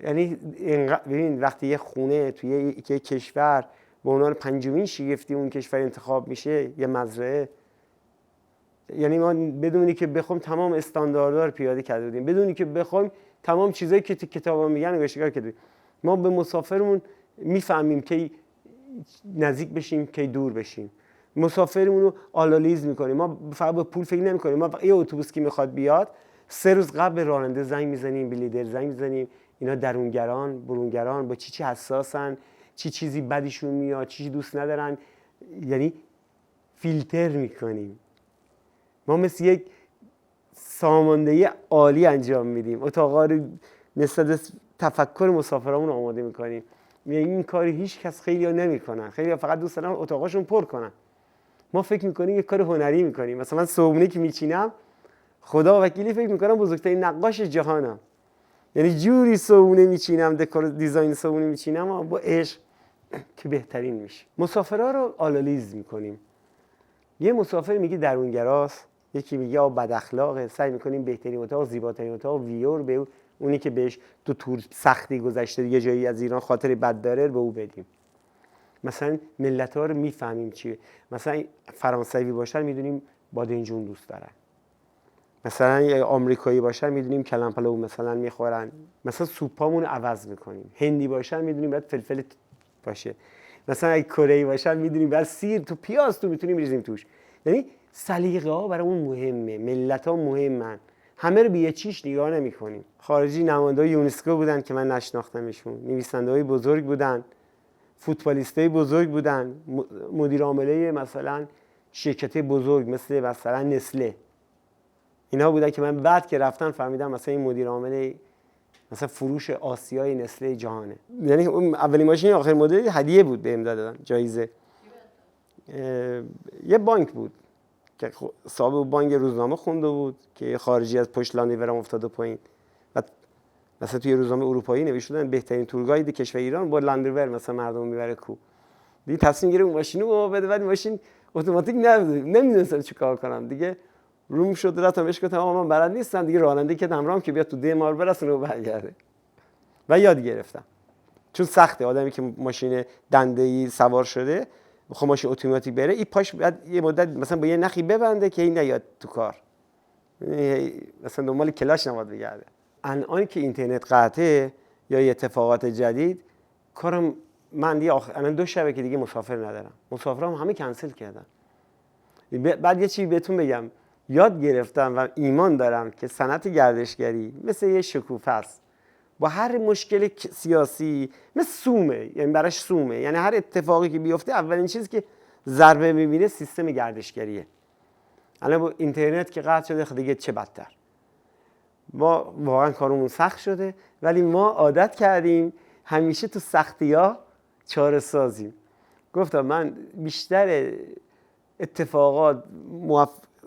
یعنی ببین وقتی یه خونه توی یک کشور به عنوان پنجمین شگفتی اون کشور انتخاب میشه، یه مزرعه، یعنی ما بدونی که بخوام تمام استانداردها رو پیاده کرده بودیم، بدونی که بخوام تمام چیزایی که تو کتابا میگن نوشته کردیم. ما به مسافرمون میفهمیم که نزدیک بشیم که دور بشیم، مسافرمون رو آنالیز میکنیم. ما فقط به پول فکر نمیکنیم. ما یه اتوبوس که میخواد بیاد 3 روز قبل به راننده زنگ میزنیم، به لیدر زنگ میزنیم، اینا درونگران برونگران با چی حساسن، چی چیزی بدشون میاد، چی دوست ندارن، یعنی فیلتر میکنیم. ما مثل یک ساماندهی عالی انجام میدیم، اتاقا رو نسبت تفکر مسافرامون آماده میکنیم. این کاری هیچ کس خیلی‌ها نمیکنن، خیلی‌ها فقط دوست دارن اتاقاشون پر کنن. ما فکر میکنیم یک کار هنری میکنیم. مثلا من صبحونه که میچینم خدا وکیلی فکر میکنم بزرگترین نقاش جهانم، یعنی جوری صبحونه میچینم، دکور دیزاین صبحونه میچینم و با عشق که بهترین میشه. مسافرها رو آنالیز میکنیم. یه مسافر میگه درونگراست، یکی میگه بد اخلاقه، سعی میکنیم بهترین اتاق، زیباترین اتاق، ویور به اونی که بهش تو تور سختی گذشته یه جایی از ایران خاطر بد داره به او بدیم. مثلا ملت‌ها رو میفهمیم چیه. مثلا فرانسوی باشن میدونیم بادنجون دوست دارن، مثلا آمریکایی باشن میدونیم کلم پلو مثلا میخورن، مثلا سوپامون رو عوض میکنیم. هندی باشن میدونیم باید فلفل باشه، مثلا اگه کره‌ای باشن میدونیم باید سیر تو پیاز تو میتونیم بریزیم توش. یعنی سلیقه ها برامون مهمه، ملت ها مهمن، همه رو به یه چیش نگاه نمی‌کنیم. خارجی نماینده‌های یونسکو بودن که من نشناختمشون، نویسنده‌های بزرگ بودن، فوتبالیستای بزرگ بودن، مدیر عامله مثلا شرکت بزرگ مثلا نسله، اینا بودن که من بعد که رفتن فهمیدم مثلا این مدیر عامل مثلا فروش آسیای نسله جهانه. یعنی اون اولین ماشین آخر مدل هدیه بود بهم دادن، جایزه. یه بانک بود که صاحب بانک روزنامه خونده بود که خارجی از پشت لاندیورم افتاده پایین و مثلا توی روزنامه اروپایی نوشتن بهترین تورگاید کشور ایران با لاندیور مثلا مردم میبره کو. دیگه تصمیم گرفتم ماشینو به ما بده، ولی ماشین اتوماتیک نبود، نمیدونستم چیکار کنم. دیگه روم شد رفتم بهش گفتم آقا من بلد نیستم دیگه، راننده که همراهم که بیاد تو ده مار برسونه و برگرده. و یاد گرفتم، چون سخته آدمی که ماشین دنده‌ای سوار شده خب ماشین اتوماتیک بره، این پاش بعد یه مدت مثلا با یه نخی ببنده که این نیاد تو کار، مثلا دنبال کلاش نباید بگرده. الان که اینترنت قطعه یا اتفاقات جدید، کارم من دیگه الان 2 شبکه دیگه مسافر ندارم، مسافرام همه کنسل کردن. بعد یه چیزی بهتون بگم، یاد گرفتم و ایمان دارم که صنعت گردشگری مثل یه شکوفه است، با هر مشکل سیاسی مثل سومه، یعنی براش سومه، یعنی هر اتفاقی که بیفته اولین چیزی که ضربه میبینه سیستم گردشگریه. الان با اینترنت که قطع شده دیگه چه بدتر. ما واقعا کارمون سخت شده، ولی ما عادت کردیم همیشه تو سختی‌ها چاره سازیم. گفتم من بیشتر اتفاقات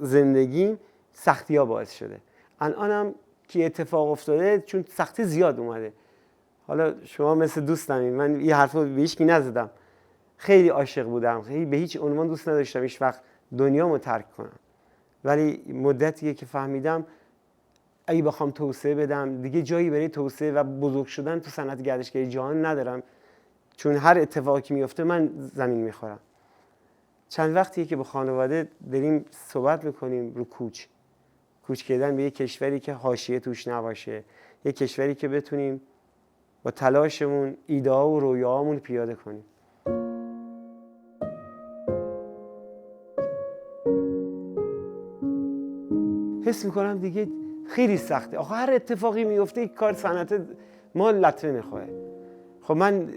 زندگیم سختی‌ها باعث شده. الانم که اتفاق افتاده چون سختی زیاد اومده. حالا شما مثل دوستمین، من یه حرفو به هیچ کی نزدم، خیلی عاشق بودم، خیلی به هیچ عنوان دوست نداشتم هیچ وقت دنیامو ترک کنم، ولی مدتیه که فهمیدم اگه بخوام توسعه بدم دیگه جایی برای توسعه و بزرگ شدن تو صنعت گردشگری جهان ندارم، چون هر اتفاقی که میفته من زمین میخورم. چند وقتیه که با خانواده داریم صحبت میکنیم رو کوچ کردن به یک کشوری که حاشیه توش نباشه، یک کشوری که بتونیم با تلاشمون ایده ها و رویاهامون پیاده کنیم. حس میکنم دیگه خیلی سخته. آخه هر اتفاقی میفته یک کار صنعت ما لطمه میخوره. خب من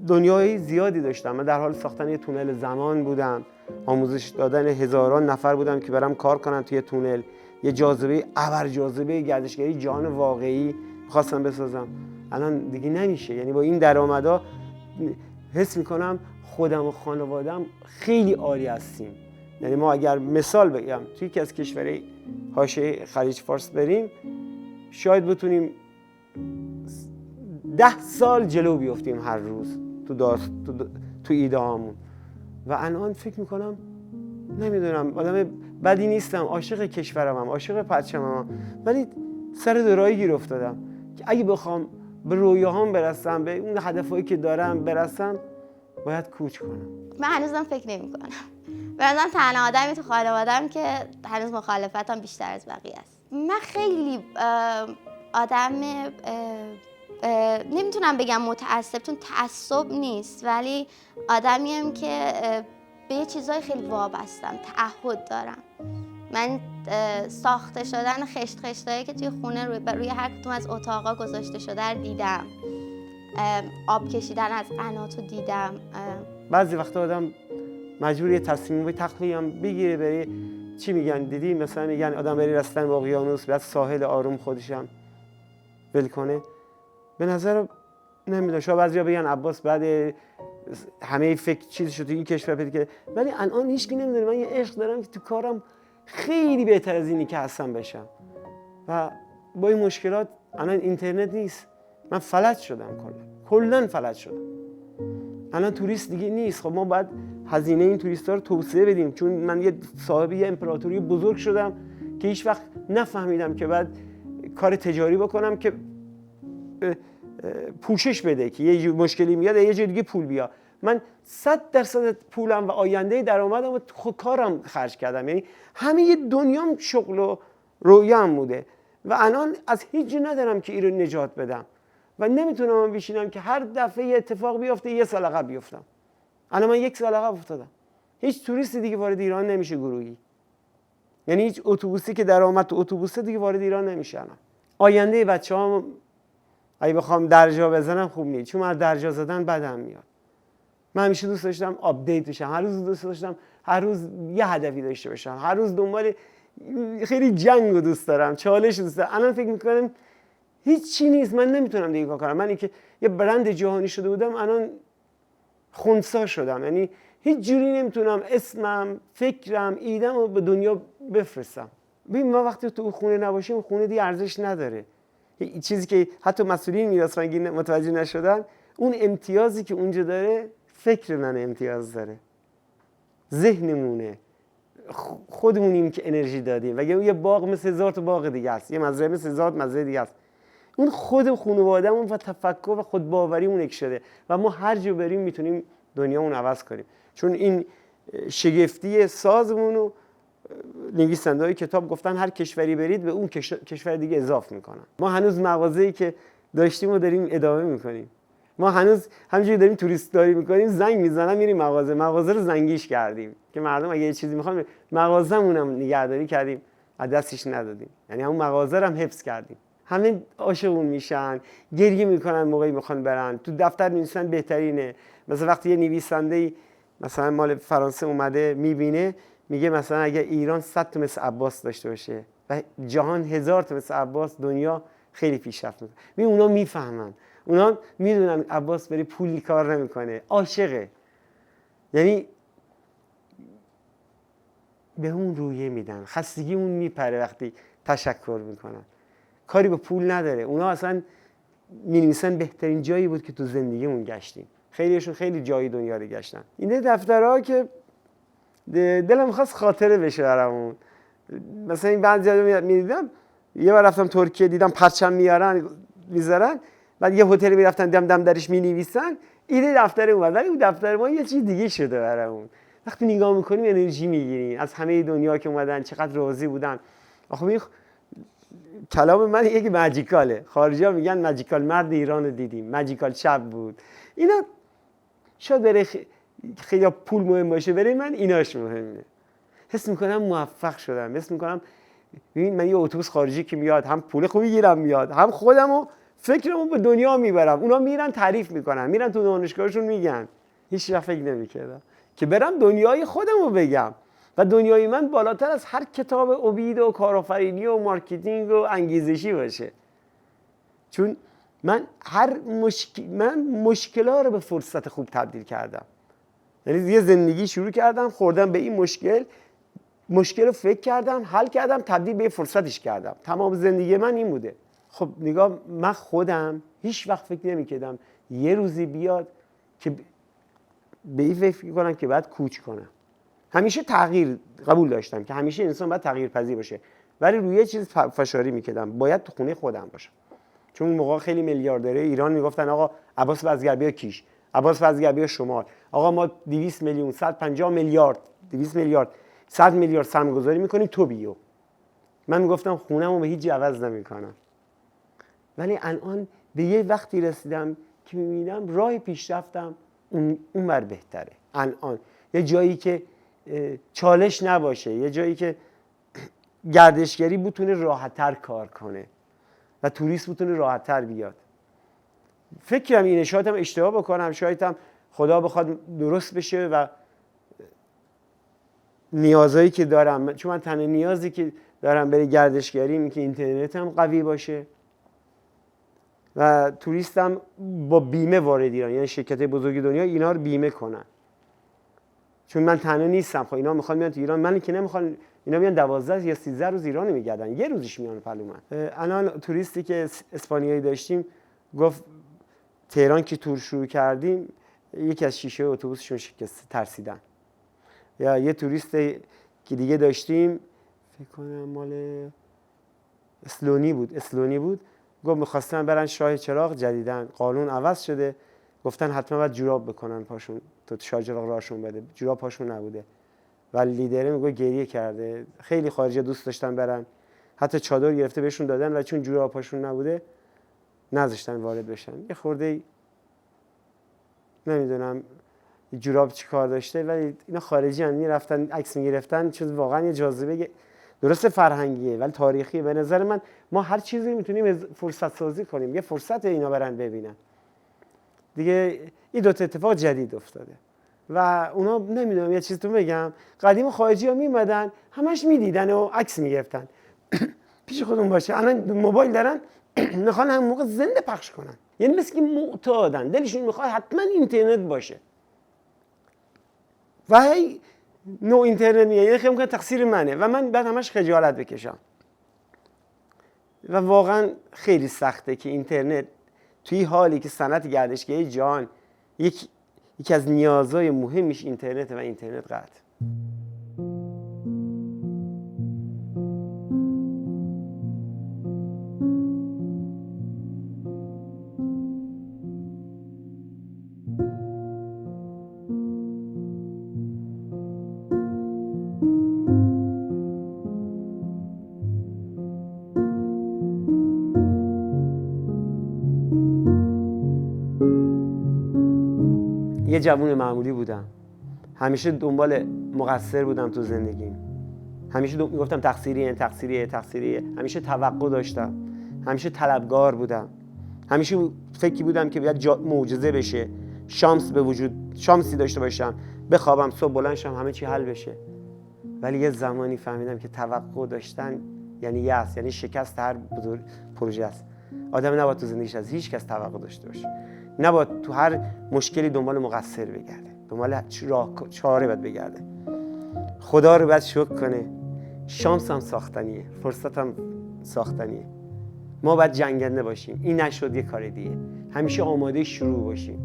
دنیای زیادی داشتم، من در حال ساختن یه تونل زمان بودم، آموزش دادن هزاران نفر بودم که برام کار کنن توی تونل، یه جاذبه ابرجاذبه گردشگری جهان واقعی خواستم بسازم. الان دیگه نمیشه. یعنی با این درآمدا حس میکنم خودم و خانواده‌ام خیلی عالی هستیم. یعنی ما اگر مثال بگم توی یکی از کشورهای حاشیه خلیج فارس بریم، شاید بتونیم 10 سال جلو بیفتیم هر روز تو ایده هامون. و الان فکر میکنم نمیدونم آدم بدی نیستم، عاشق کشورم هم، عاشق پرچمم هم، ولی سر دوراهی گیر افتادم که اگه بخوام به رویاهام برسم، به اون هدفهایی که دارم برسم، باید کوچ کنم. من هنوزم فکر نمی‌کنم. به نظرم تنها آدمی تو خانواده‌ام که هنوز مخالفتم بیشتر از بقیه است. من خیلی آدم نمیتونم بگم متعصب، چون تعصب نیست، ولی آدمیم که به یه چیزای خیلی وابستم، تعهد دارم. من ساخته شدن خشت خشتایی که توی خونه روی هر کدوم از اتاقا گذاشته شده رو دیدم. آب کشیدن از قناتو دیدم. بعضی وقتا آدم مجبور یه تصمیم تخلیه هم بگیره، بره چی میگن دیدی مثلا میگن آدم بری رستن با اقیانوس، بعد ساحل آروم خودشم ول کنه. به نظر نمیدونم، شاید بعضیا بگن عباس بعد همه فکر چیز شد تو این کشور پیدا کرد، ولی الان هیچ کی نمیدونه من یه عشق دارم که تو کارم خیلی بهتر از اینی که هستم بشم. و با این مشکلات الان اینترنت نیست، من فلج شدم، کلا فلج شدم. الان توریست دیگه نیست. خب ما باید هزینه این توریستا رو توسعه بدیم، چون من یه صاحب یه امپراتوری بزرگ شدم که هیچ وقت نفهمیدم که بعد کار تجاری بکنم که پوشش بده که یه مشکلی میاد یه جای دیگه پول بیاد. من 100% پولم و آینده درآمدم و کارم خرج کردم، یعنی همه دنیام شغل و رویام بوده و الان از هیچ جا ندارم که این رو نجات بدم و نمیتونم من بشینم که هر دفعه یه اتفاق بیفته یه سال عقب بیفتم. الان من 1 سال عقب افتادم. هیچ توریستی دیگه وارد ایران نمیشه گروهی، یعنی هیچ اتوبوسی که درآمد تو اتوبوسه دیگه وارد ایران نمیشه. الان آینده بچه‌هام اگه بخوام درجا بزنم خوب نیست، چون من درجا زدن بدم میاد. من همیشه دوست داشتم آپدیت بشم، هر روز دوست داشتم هر روز یه هدفی داشته باشم، هر روز دنبال خیلی جنگ رو دوست دارم، چالش دوست دارم. الان فکر میکنم هیچ چی نیست، من نمیتونم دیگه کار کنم. من اینکه یه برند جهانی شده بودم الان خنثی شدم، یعنی هیچ جوری نمیتونم اسمم، فکرم، ایدم رو به دنیا بفرستم. ببین ما وقتی تو خونه نباشیم خونه دیگه ارزش نداره. چیزی که حتی مسئولین میراث‌فرهنگی متوجه نشدن، اون امتیازی که اونجا داره فکر من امتیاز داره، ذهنمونه، خودمونیم که انرژی دادیم. و یه باغ مثل 1000 تا باغ دیگه است، یه مزرعه مثل 1000 مزرعه دیگه است. اون خود خانواده‌مون و تفکر و خودباوریمون یک شده و ما هر جا بریم میتونیم دنیامون عوض کنیم، چون این شگفتی سازمون رو نویسنده‌های کتاب گفتن هر کشوری برید به اون کشور دیگه اضافه میکنن. ما هنوز مغازه‌ای که داشتیم و داریم ادامه میکنیم. ما هنوز همینجوری داریم توریست داری میکنیم، زنگ میزنم میریم مغازه رو زنگیش کردیم که مردم اگه یه چیزی میخوان مغازه‌مون هم نگهداری کردیم، از دستش ندادیم، یعنی همون مغازه رو هم حفظ کردیم. همه عاشقون میشن، گریه میکنن موقعی میخوان برن، تو دفتر نویسن بهترینه. مثلا وقتی یه نویسنده مثلا مال فرانسه اومده میبینه، میگه مثلا اگه ایران 100 تا مثل عباس داشته باشه و جهان 1000 تا مثل عباس، دنیا خیلی پیشرفت میکنه. اونا میفهمن، اونا میدونن عباس بری پولی کار نمیکنه، عاشقه، یعنی به اون رویه میدن، خستگی اون میپره وقتی تشکر میکنن، کاری به پول نداره. اونا اصلا می‌نویسن بهترین جایی بود که تو زندگیمون گشتیم. خیلیشون خیلی جای دنیا رو گشتن. این دفترها که دلم خواست خاطره بشه برامون. مثلا این بعضیا می‌دیدم، یه بار رفتم ترکیه دیدم پرچم میذارن، بعد یه هتل میرفتن دم درش مینویسن، ایده دفتر اومد، ولی اون دفتر ما یه چیز دیگه شده برامون. وقتی نگاه میکنیم انرژی میگیریم از همه دنیا که اومدن، چقدر راضی بودن. آخه کلام من یکی ماجیکاله، خارجی‌ها میگن ماجیکال مرد ایران رو دیدیم، ماجیکال شب بود. اینا شاید برای خیلی پول مهم باشه، برای من ایناش مهمه. حس میکنم موفق شدم، حس میکنم ببین من یه اتوبوس خارجی که میاد، هم پول خوبی گیرم میاد، هم خودمو فکرمو به دنیا میبرم. اونا میرن تعریف میکنن، میرن تو دانشگاهشون میگن. هیچ وقت فکر نمیکردم که برم دنیای خودمو بگم و دنیای من بالاتر از هر کتاب عبید و کارآفرینی و مارکتینگ و انگیزشی باشه. چون من مشکل‌ها رو به فرصت خوب تبدیل کردم. یعنی یه زندگی شروع کردم، خوردم به این مشکل رو فکر کردم، حل کردم، تبدیل به فرصتش کردم. تمام زندگی من این بوده. خب نگاه، من خودم هیچ وقت فکر نمی‌کردم یه روزی بیاد که به این فکر کنم که باید کوچ کنم. همیشه تغییر قبول داشتم که همیشه انسان باید تغییر پذیر باشه، ولی روی یه چیز فشاری می‌کردم، باید تو خونه خودم باشم. چون اون موقع خیلی میلیاردره ایران میگفتن آقا عباس وزگر بیا کیش، عباس وزگر بیا شمال، آقا ما 200 میلیون 150 میلیارد 200 میلیارد 100 میلیارد سرمایه‌گذاری میکنیم تو بیو. من میگفتم خونه‌مو به هیچ عوض نمیکنم. ولی الان به یه وقتی رسیدم که میبینم راه پیشرفتم اونور بهتره. الان یه جایی که چالش نباشه، یه جایی که گردشگری بتونه راحت‌تر کار کنه و توریست بتونه راحت‌تر بیاد. فکرم اینه، شاید هم اشتباه بکنم، شاید هم خدا بخواد درست بشه و نیازایی که دارم، چون من تنها نیازی که دارم برای گردشگری اینه که اینترنت هم قوی باشه و توریستم با بیمه وارد ایران، یعنی شرکت بزرگ دنیا اینا رو بیمه کنن، چون من تنها نیستم. خب اینا میخوان بیان تو ایران، من که نمیخوان، اینا میان 12 یا 13 روز ایران میگردن، یه روزش میان پلو من. الان توریستی که اسپانیایی داشتیم گفت تهران که تور شروع کردیم یکی از شیشه اتوبوسشون شکست، ترسیدن. یا یه توریست که دیگه داشتیم فکر کنم مال اسلونی بود گفت می‌خواستن برن شاه چراغ، جدیدن قانون عوض شده، گفتن حتما باید جوراب بکنن پاشون تو شاه چراغ راهشون بده، جوراب پاشون نبوده. ولی لیدره میگه گریه کرده، خیلی خارجی دوست داشتن برن، حتی چادر گرفته بهشون دادن و چون جوراب پاشون نبوده نذاشتن وارد بشن. یه خورده نمیدونم جوراب چی کار داشته، ولی اینا خارجی هم میرفتن عکس میگرفتن، چیز واقعا یه جاذبه درست فرهنگیه ولی تاریخی. به نظر من ما هر چیزی میتونیم فرصت سازی کنیم، یه فرصت اینا برن ببینن دیگه. این دو تا اتفاق جدید افتاده و اونا نمیدونم یه چیز تو بگم، قدیم خارجی ها میمدن همش میدیدن و عکس میگرفتن پیش خودمون باشه، الان موبایل دارن میخوان هم موقع زنده پخش کنن، یعنی مثل که معتادن، دلشون میخواد حتما اینترنت باشه و هی نو اینترنت میگه، یعنی خیلی ممکن تقصیر منه و من بعد همش خجالت بکشم. و واقعا خیلی سخته که اینترنت توی حالی که صنعت گردشگری جهان یکی از نیازهای مهمش اینترنت و اینترنت قطع. یه جوون معمولی بودم، همیشه دنبال مقصر بودم تو زندگیم، همیشه میگفتم تقصیریه، همیشه توقع داشتم، همیشه طلبگار بودم، همیشه فکری بودم که باید معجزه بشه، شانسی داشته باشم، بخوابم صبح بلند شم همه چی حل بشه. ولی یه زمانی فهمیدم که توقع داشتن یعنی یأس، یعنی شکست هر پروژه است. آدم نباید تو زندگیش از هیچ کس توقع داشته باشه، نباید تو هر مشکلی دنبال مقصر بگرده، دنبال چاره باید بگرده. خدا رو باید شکر کنه، شانس هم ساختنیه، فرصت هم ساختنیه. ما باید جنگنده باشیم، این نشد یه کار دیگه. همیشه آماده شروع باشیم،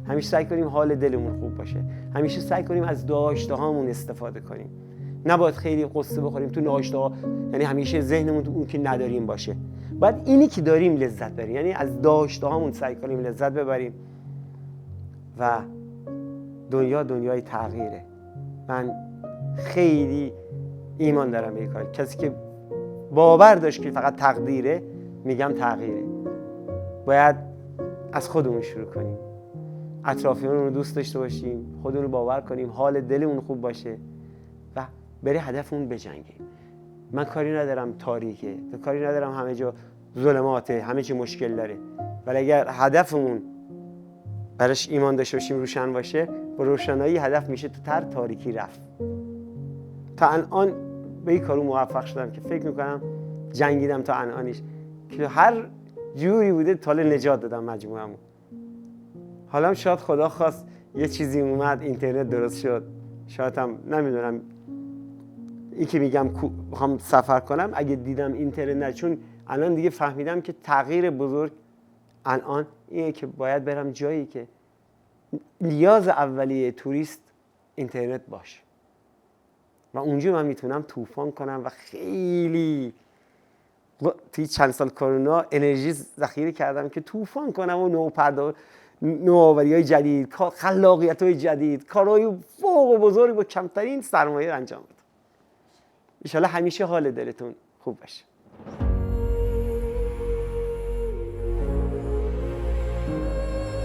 همیشه سعی کنیم حال دلمون خوب باشه، همیشه سعی کنیم از داشته هامون استفاده کنیم. نباید خیلی قصه بخوریم تو ناشته ها، یعنی همیشه ذهنمون تو اون که نداریم باشه. باید اینی که داریم لذت ببریم، یعنی از داشته هامون سعی کنیم لذت ببریم و دنیای تغییره. من خیلی ایمان دارم به این کار. کسی که باور داشت که فقط تقدیره، میگم تغییره. باید از خودمون شروع کنیم، اطرافیانمون رو دوست داشته باشیم، خودمون رو باور کنیم، حال دلمون خوب باشه و برای هدفمون بجنگیم. من کاری ندارم تاریکه، کاری ندارم همه جا ظلماته، همه چی مشکل داره، ولی اگر هدفمون براش ایمان داشته باشیم، روشن باشه، با روشنایی هدف میشه تو تاریکی رفت. تا الان به این کارو موفق شدم که فکر میکنم جنگیدم تا الانش، که هر جوری بوده تا نجات دادم مجموعه‌مو. حالا شاید خدا خواست یه چیزی اومد، اینترنت درست شد، شاید هم نمیدونم، این که میگم میخوام سفر کنم، اگه دیدم اینترنت نه، چون الان دیگه فهمیدم که تغییر بزرگ الان اینه که باید برم جایی که نیاز اولیه توریست اینترنت باشه و اونجا من میتونم طوفان کنم و خیلی توی چند سال کرونا انرژی ذخیره کردم که طوفان کنم و نوآوری‌های جدید، خلاقیت‌های جدید، کارهای فوق بزرگ با کمترین سرمایه انجام بدم. ان شاءالله همیشه حال دلتون خوب باشه.